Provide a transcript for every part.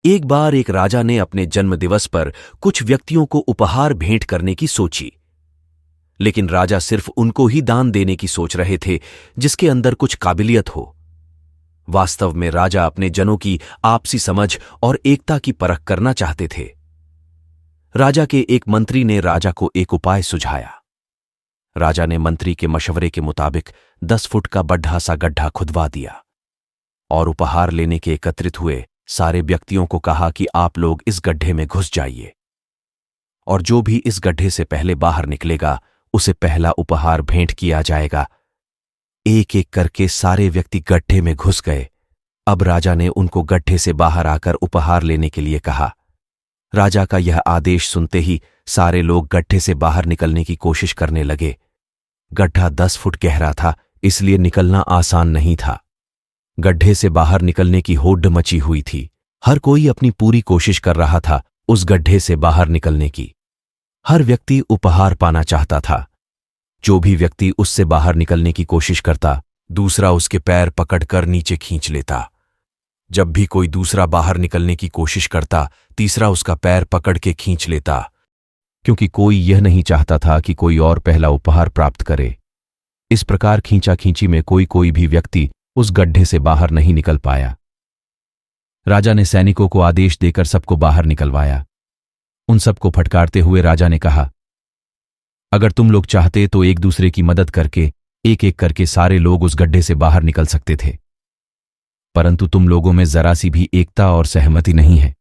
एक बार एक राजा ने अपने जन्मदिवस पर कुछ व्यक्तियों को उपहार भेंट करने की सोची। लेकिन राजा सिर्फ उनको ही दान देने की सोच रहे थे जिसके अंदर कुछ काबिलियत हो। वास्तव में राजा अपने जनों की आपसी समझ और एकता की परख करना चाहते थे। राजा के एक मंत्री ने राजा को एक उपाय सुझाया। राजा ने मंत्री के मशवरे के मुताबिक 10 फुट का बड्ढा सा गड्ढा खुदवा दिया और उपहार लेने के एकत्रित हुए सारे व्यक्तियों को कहा कि आप लोग इस गड्ढे में घुस जाइए और जो भी इस गड्ढे से पहले बाहर निकलेगा उसे पहला उपहार भेंट किया जाएगा। एक एक करके सारे व्यक्ति गड्ढे में घुस गए। अब राजा ने उनको गड्ढे से बाहर आकर उपहार लेने के लिए कहा। राजा का यह आदेश सुनते ही सारे लोग गड्ढे से बाहर निकलने की कोशिश करने लगे। गड्ढा 10 फुट गहरा था, इसलिए निकलना आसान नहीं था। गड्ढे से बाहर निकलने की होड़ मची हुई थी। हर कोई अपनी पूरी कोशिश कर रहा था उस गड्ढे से बाहर निकलने की। हर व्यक्ति उपहार पाना चाहता था। जो भी व्यक्ति उससे बाहर निकलने की कोशिश करता, दूसरा उसके पैर पकड़कर नीचे खींच लेता। जब भी कोई दूसरा बाहर निकलने की कोशिश करता, तीसरा उसका पैर पकड़ के खींच लेता, क्योंकि कोई यह नहीं चाहता था कि कोई और पहला उपहार प्राप्त करे। इस प्रकार खींचाखींची में कोई भी व्यक्ति उस गड्ढे से बाहर नहीं निकल पाया। राजा ने सैनिकों को आदेश देकर सबको बाहर निकलवाया। उन सबको फटकारते हुए राजा ने कहा, अगर तुम लोग चाहते तो एक दूसरे की मदद करके एक एक करके सारे लोग उस गड्ढे से बाहर निकल सकते थे, परंतु तुम लोगों में जरा सी भी एकता और सहमति नहीं है।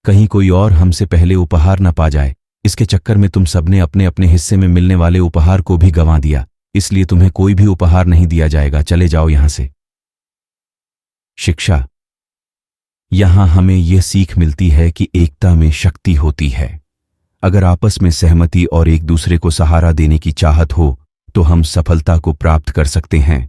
कहीं कोई और हमसे पहले उपहार न पा जाए, इसके चक्कर में तुम सबने अपने अपने हिस्से में मिलने वाले उपहार को भी गंवा दिया, इसलिए तुम्हें कोई भी उपहार नहीं दिया जाएगा। चले जाओ यहां से। शिक्षा। यहां हमें यह सीख मिलती है कि एकता में शक्ति होती है। अगर आपस में सहमति और एक दूसरे को सहारा देने की चाहत हो तो हम सफलता को प्राप्त कर सकते हैं।